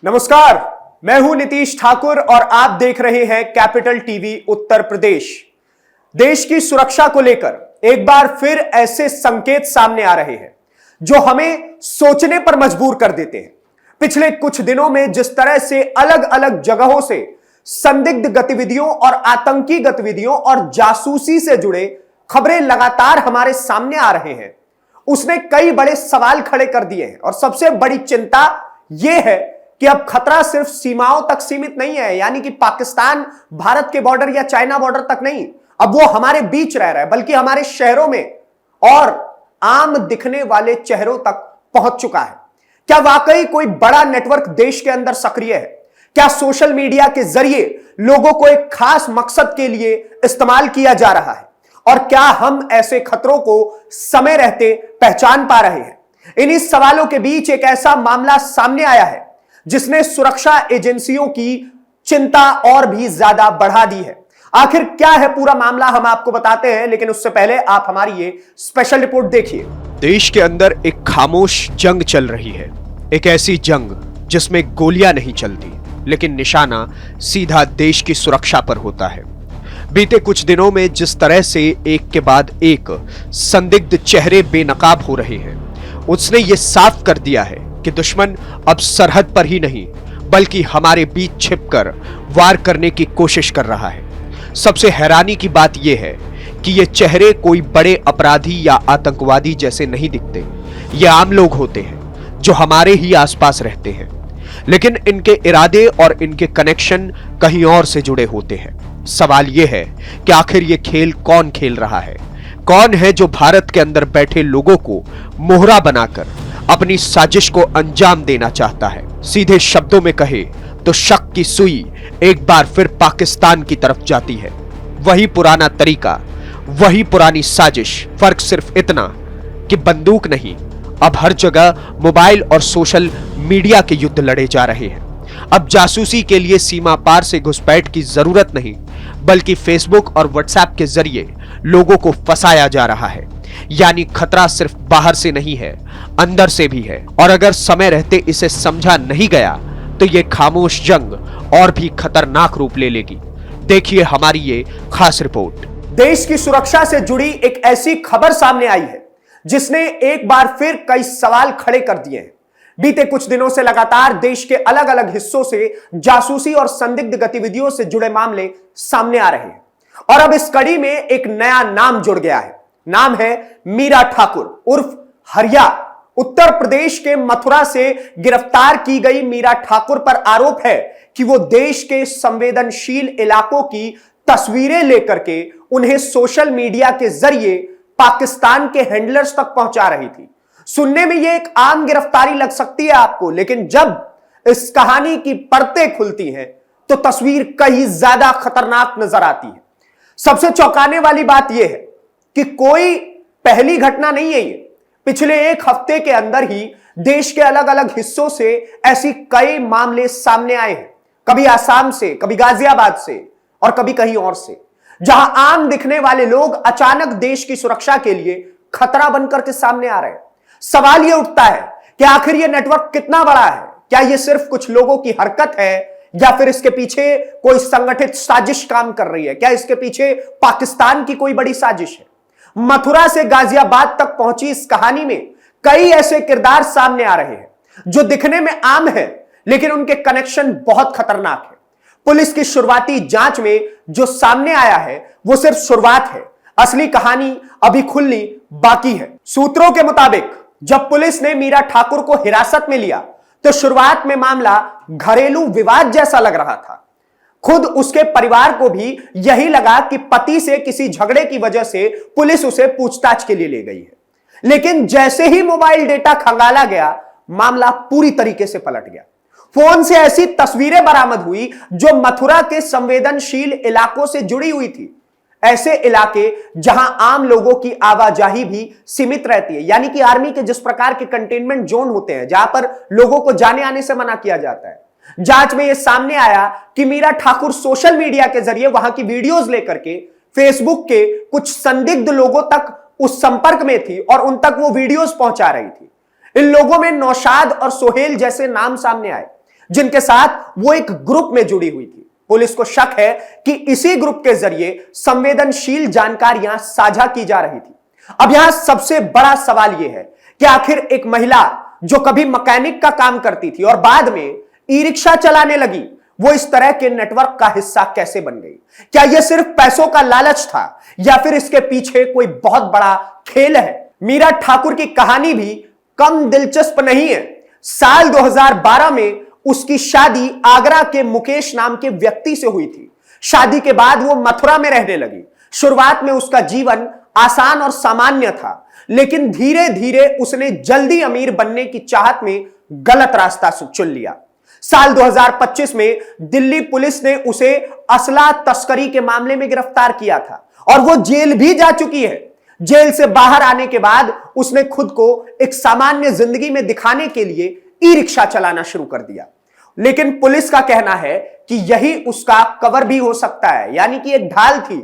नमस्कार, मैं हूं नीतीश ठाकुर और आप देख रहे हैं कैपिटल टीवी उत्तर प्रदेश। देश की सुरक्षा को लेकर एक बार फिर ऐसे संकेत सामने आ रहे हैं जो हमें सोचने पर मजबूर कर देते हैं। पिछले कुछ दिनों में जिस तरह से अलग अलग जगहों से संदिग्ध गतिविधियों और आतंकी गतिविधियों और जासूसी से जुड़े खबरें लगातार हमारे सामने आ रहे हैं, उसने कई बड़े सवाल खड़े कर दिए हैं। और सबसे बड़ी चिंता यह है कि अब खतरा सिर्फ सीमाओं तक सीमित नहीं है, यानी कि पाकिस्तान भारत के बॉर्डर या चाइना बॉर्डर तक नहीं, अब वो हमारे बीच रह रहा है, बल्कि हमारे शहरों में और आम दिखने वाले चेहरों तक पहुंच चुका है। क्या वाकई कोई बड़ा नेटवर्क देश के अंदर सक्रिय है? क्या सोशल मीडिया के जरिए लोगों को एक खास मकसद के लिए इस्तेमाल किया जा रहा है? और क्या हम ऐसे खतरों को समय रहते पहचान पा रहे हैं? इन्हीं सवालों के बीच एक ऐसा मामला सामने आया है जिसने सुरक्षा एजेंसियों की चिंता और भी ज्यादा बढ़ा दी है। आखिर क्या है पूरा मामला, हम आपको बताते हैं, लेकिन उससे पहले आप हमारी ये स्पेशल रिपोर्ट देखिए। देश के अंदर एक खामोश जंग चल रही है, एक ऐसी जंग जिसमें गोलियां नहीं चलती, लेकिन निशाना सीधा देश की सुरक्षा पर होता है। बीते कुछ दिनों में जिस तरह से एक के बाद एक संदिग्ध चेहरे बेनकाब हो रहे हैं, उसने ये साफ कर दिया है कि दुश्मन अब सरहद पर ही नहीं बल्कि हमारे बीच छिपकर वार करने की कोशिश कर रहा है। सबसे हैरानी की बात यह है कि ये चेहरे कोई बड़े अपराधी या आतंकवादी जैसे नहीं दिखते। ये आम लोग होते हैं जो हमारे ही आसपास रहते हैं, लेकिन इनके इरादे और इनके कनेक्शन कहीं और से जुड़े होते हैं। सवाल यह है कि आखिर ये खेल कौन खेल रहा है? कौन है जो भारत के अंदर बैठे लोगों को मोहरा बनाकर अपनी साजिश को अंजाम देना चाहता है? सीधे शब्दों में कहे तो शक की सुई एक बार फिर पाकिस्तान की तरफ जाती है। वही पुराना तरीका, वही पुरानी साजिश, फर्क सिर्फ इतना कि बंदूक नहीं, अब हर जगह मोबाइल और सोशल मीडिया के युद्ध लड़े जा रहे हैं। अब जासूसी के लिए सीमा पार से घुसपैठ की जरूरत नहीं, बल्कि फेसबुक और व्हाट्सएप के जरिए लोगों को फंसाया जा रहा है। यानी खतरा सिर्फ बाहर से नहीं है, अंदर से भी है। और अगर समय रहते इसे समझा नहीं गया तो यह खामोश जंग और भी खतरनाक रूप ले लेगी। देखिए हमारी ये खास रिपोर्ट। देश की सुरक्षा से जुड़ी एक ऐसी खबर सामने आई है जिसने एक बार फिर कई सवाल खड़े कर दिए हैं। बीते कुछ दिनों से लगातार देश के अलग अलग हिस्सों से जासूसी और संदिग्ध गतिविधियों से जुड़े मामले सामने आ रहे हैं, और अब इस कड़ी में एक नया नाम जुड़ गया है। नाम है मीरा ठाकुर उर्फ हरिया। उत्तर प्रदेश के मथुरा से गिरफ्तार की गई मीरा ठाकुर पर आरोप है कि वो देश के संवेदनशील इलाकों की तस्वीरें लेकर के उन्हें सोशल मीडिया के जरिए पाकिस्तान के हैंडलर्स तक पहुंचा रही थी। सुनने में यह एक आम गिरफ्तारी लग सकती है आपको, लेकिन जब इस कहानी की परतें खुलती हैं तो तस्वीर कहीं ज्यादा खतरनाक नजर आती है। सबसे चौंकाने वाली बात यह है कि कोई पहली घटना नहीं है ये। पिछले एक हफ्ते के अंदर ही देश के अलग अलग हिस्सों से ऐसी कई मामले सामने आए हैं, कभी आसाम से, कभी गाजियाबाद से और कभी कहीं और से, जहां आम दिखने वाले लोग अचानक देश की सुरक्षा के लिए खतरा बनकर के सामने आ रहे हैं। सवाल यह उठता है कि आखिर यह नेटवर्क कितना बड़ा है? क्या यह सिर्फ कुछ लोगों की हरकत है या फिर इसके पीछे कोई संगठित साजिश काम कर रही है? क्या इसके पीछे पाकिस्तान की कोई बड़ी साजिश है? मथुरा से गाजियाबाद तक पहुंची इस कहानी में कई ऐसे किरदार सामने आ रहे हैं जो दिखने में आम है, लेकिन उनके कनेक्शन बहुत खतरनाक है। पुलिस की शुरुआती जांच में जो सामने आया है वो सिर्फ शुरुआत है, असली कहानी अभी खुलनी बाकी है। सूत्रों के मुताबिक जब पुलिस ने मीरा ठाकुर को हिरासत में लिया तो शुरुआत में मामला घरेलू विवाद जैसा लग रहा था। खुद उसके परिवार को भी यही लगा कि पति से किसी झगड़े की वजह से पुलिस उसे पूछताछ के लिए ले गई है, लेकिन जैसे ही मोबाइल डेटा खंगाला गया, मामला पूरी तरीके से पलट गया। फोन से ऐसी तस्वीरें बरामद हुई जो मथुरा के संवेदनशील इलाकों से जुड़ी हुई थी, ऐसे इलाके जहां आम लोगों की आवाजाही भी सीमित रहती है, यानी कि आर्मी के जिस प्रकार के कंटेनमेंट जोन होते हैं जहां पर लोगों को जाने आने से मना किया जाता है। जांच में यह सामने आया कि मीरा ठाकुर सोशल मीडिया के जरिए वहां की वीडियोस लेकर के फेसबुक के कुछ संदिग्ध लोगों तक उस संपर्क में थी और उन तक वो वीडियोस पहुंचा रही थी। इन लोगों में नौशाद और सोहेल जैसे नाम सामने आए, जिनके साथ वो एक ग्रुप में जुड़ी हुई थी। पुलिस को शक है कि इसी ग्रुप के जरिए संवेदनशील जानकारियां साझा की जा रही थी। अब यहां सबसे बड़ा सवाल यह है कि आखिर एक महिला जो कभी मैकेनिक का काम करती थी और बाद में ई रिक्शा चलाने लगी, वो इस तरह के नेटवर्क का हिस्सा कैसे बन गई? क्या यह सिर्फ पैसों का लालच था या फिर इसके पीछे कोई बहुत बड़ा खेल है? मीरा ठाकुर की कहानी भी कम दिलचस्प नहीं है। साल 2012 में उसकी शादी आगरा के मुकेश नाम के व्यक्ति से हुई थी। शादी के बाद वो मथुरा में रहने लगी। शुरुआत में उसका जीवन आसान और सामान्य था, लेकिन धीरे धीरे उसने जल्दी अमीर बनने की चाहत में गलत रास्ता चुन लिया। साल 2025 में दिल्ली पुलिस ने उसे असला तस्करी के मामले में गिरफ्तार किया था और वो जेल भी जा चुकी है। जेल से बाहर आने के बाद उसने खुद को एक सामान्य जिंदगी में दिखाने के लिए ई रिक्शा चलाना शुरू कर दिया। लेकिन पुलिस का कहना है कि यही उसका कवर भी हो सकता है, यानी कि एक ढाल थी।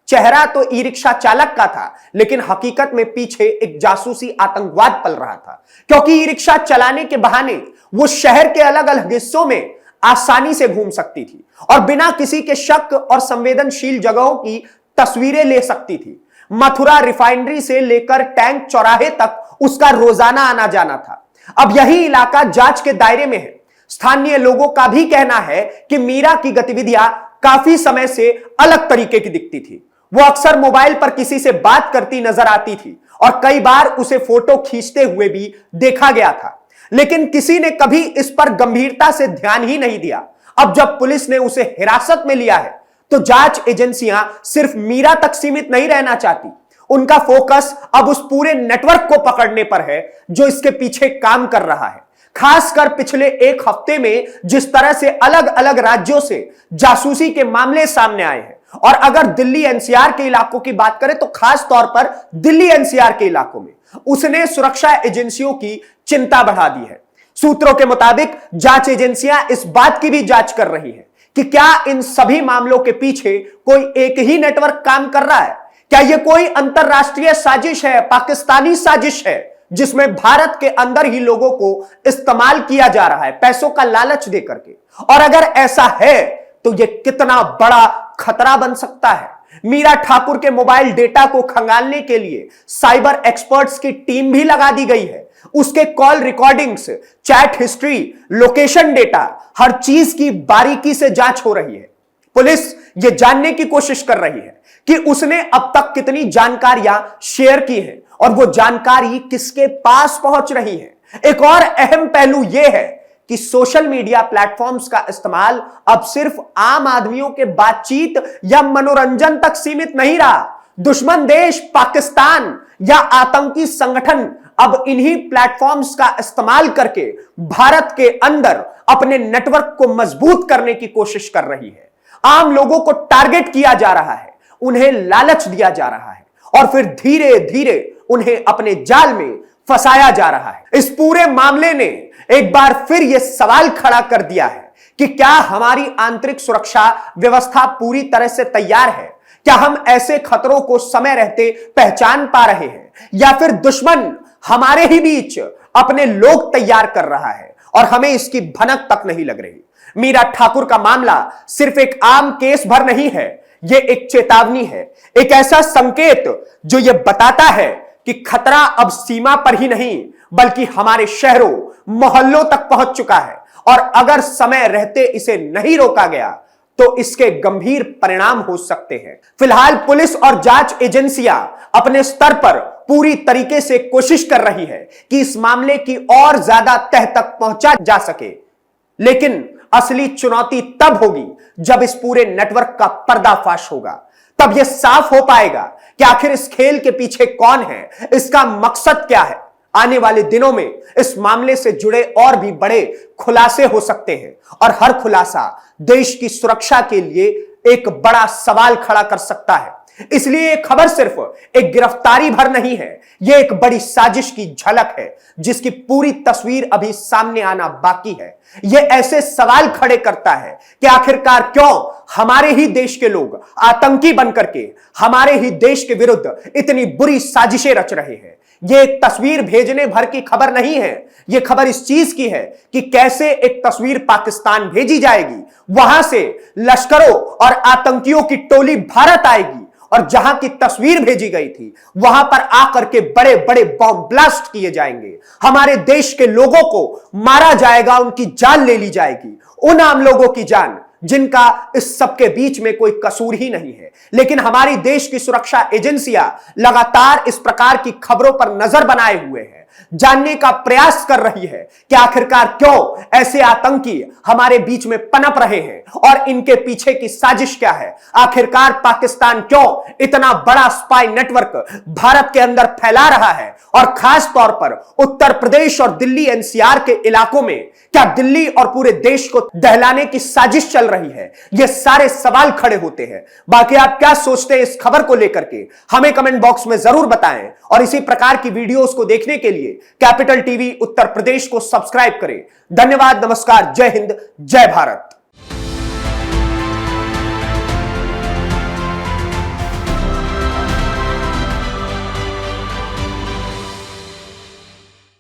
चेहरा तो ई रिक्शा चालक का था, लेकिन हकीकत में पीछे एक जासूसी आतंकवाद पल रहा था, क्योंकि ई रिक्शा चलाने के बहाने वो शहर के अलग अलग हिस्सों में आसानी से घूम सकती थी और बिना किसी के शक और संवेदनशील जगहों की तस्वीरें ले सकती थी। मथुरा रिफाइनरी से लेकर टैंक चौराहे तक उसका रोजाना आना जाना था। अब यही इलाका जांच के दायरे में है। स्थानीय लोगों का भी कहना है कि मीरा की गतिविधियां काफी समय से अलग तरीके की दिखती थी। वो अक्सर मोबाइल पर किसी से बात करती नजर आती थी और कई बार उसे फोटो खींचते हुए भी देखा गया था, लेकिन किसी ने कभी इस पर गंभीरता से ध्यान ही नहीं दिया। अब जब पुलिस ने उसे हिरासत में लिया है तो जांच एजेंसियां सिर्फ मीरा तक सीमित नहीं रहना चाहती। उनका फोकस अब उस पूरे नेटवर्क को पकड़ने पर है जो इसके पीछे काम कर रहा है। खासकर पिछले एक हफ्ते में जिस तरह से अलग अलग राज्यों से जासूसी के मामले सामने आए हैं, और अगर दिल्ली एनसीआर के इलाकों की बात करें तो खास तौर पर दिल्ली एनसीआर के इलाकों में उसने सुरक्षा एजेंसियों की चिंता बढ़ा दी है। सूत्रों के मुताबिक जांच एजेंसियां इस बात की भी जांच कर रही हैं कि क्या इन सभी मामलों के पीछे कोई एक ही नेटवर्क काम कर रहा है। क्या यह कोई अंतरराष्ट्रीय साजिश है, पाकिस्तानी साजिश है, जिसमें भारत के अंदर ही लोगों को इस्तेमाल किया जा रहा है पैसों का लालच देकर के? और अगर ऐसा है तो यह कितना बड़ा खतरा बन सकता है? मीरा ठाकुर के मोबाइल डेटा को खंगालने के लिए साइबर एक्सपर्ट्स की टीम भी लगा दी गई है। उसके call recordings, chat history, location data, हर चीज की बारीकी से जांच हो रही है। पुलिस यह जानने की कोशिश कर रही है कि उसने अब तक कितनी जानकारियां शेयर की हैं और वो जानकारी किसके पास पहुंच रही है। एक और अहम पहलू यह है कि सोशल मीडिया प्लेटफॉर्म्स का इस्तेमाल अब सिर्फ आम आदमियों के बातचीत या मनोरंजन तक सीमित नहीं रहा। दुश्मन देश पाकिस्तान या आतंकी संगठन अब इन्हीं प्लेटफॉर्म्स का इस्तेमाल करके भारत के अंदर अपने नेटवर्क को मजबूत करने की कोशिश कर रही है। आम लोगों को टारगेट किया जा रहा है, उन्हें लालच दिया जा रहा है और फिर धीरे धीरे उन्हें अपने जाल में फंसाया जा रहा है। इस पूरे मामले ने एक बार फिर यह सवाल खड़ा कर दिया है कि क्या हमारी आंतरिक सुरक्षा व्यवस्था पूरी तरह से तैयार है? क्या हम ऐसे खतरों को समय रहते पहचान पा रहे हैं या फिर दुश्मन हमारे ही बीच अपने लोग तैयार कर रहा है और हमें इसकी भनक तक नहीं लग रही? मीरा ठाकुर का मामला सिर्फ एक आम केस भर नहीं है, यह एक चेतावनी है, एक ऐसा संकेत जो यह बताता है कि खतरा अब सीमा पर ही नहीं बल्कि हमारे शहरों, मोहल्लों तक पहुंच चुका है और अगर समय रहते इसे नहीं रोका गया तो इसके गंभीर परिणाम हो सकते हैं। फिलहाल पुलिस और जांच एजेंसियां अपने स्तर पर पूरी तरीके से कोशिश कर रही है कि इस मामले की और ज्यादा तह तक पहुंचा जा सके, लेकिन असली चुनौती तब होगी जब इस पूरे नेटवर्क का पर्दाफाश होगा। तब यह साफ हो पाएगा कि आखिर इस खेल के पीछे कौन है, इसका मकसद क्या है। आने वाले दिनों में इस मामले से जुड़े और भी बड़े खुलासे हो सकते हैं और हर खुलासा देश की सुरक्षा के लिए एक बड़ा सवाल खड़ा कर सकता है। इसलिए यह खबर सिर्फ एक गिरफ्तारी भर नहीं है, यह एक बड़ी साजिश की झलक है जिसकी पूरी तस्वीर अभी सामने आना बाकी है। यह ऐसे सवाल खड़े करता है कि आखिरकार क्यों हमारे ही देश के लोग आतंकी बनकर के हमारे ही देश के विरुद्ध इतनी बुरी साजिशें रच रहे हैं। ये एक तस्वीर भेजने भर की खबर नहीं है। ये खबर इस चीज की है कि कैसे एक तस्वीर पाकिस्तान भेजी जाएगी, वहां से लश्करों और आतंकियों की टोली भारत आएगी और जहां की तस्वीर भेजी गई थी वहां पर आकर के बड़े बड़े बॉम्ब ब्लास्ट किए जाएंगे। हमारे देश के लोगों को मारा जाएगा, उनकी जान ले ली जाएगी, उन आम लोगों की जान जिनका इस सबके बीच में कोई कसूर ही नहीं है। लेकिन हमारी देश की सुरक्षा एजेंसियां लगातार इस प्रकार की खबरों पर नजर बनाए हुए हैं, जानने का प्रयास कर रही है कि आखिरकार क्यों ऐसे आतंकी हमारे बीच में पनप रहे हैं और इनके पीछे की साजिश क्या है। आखिरकार पाकिस्तान क्यों इतना बड़ा स्पाई नेटवर्क भारत के अंदर फैला रहा है और खास तौर पर उत्तर प्रदेश और दिल्ली एनसीआर के इलाकों में क्या दिल्ली और पूरे देश को दहलाने की साजिश चल रही है। ये सारे सवाल खड़े होते हैं। बाकी आप क्या सोचते हैं इस खबर को लेकर के हमें कमेंट बॉक्स में जरूर बताएं और इसी प्रकार की वीडियोस को देखने के लिए कैपिटल टीवी उत्तर प्रदेश को सब्सक्राइब करें। धन्यवाद, नमस्कार, जय हिंद, जय भारत।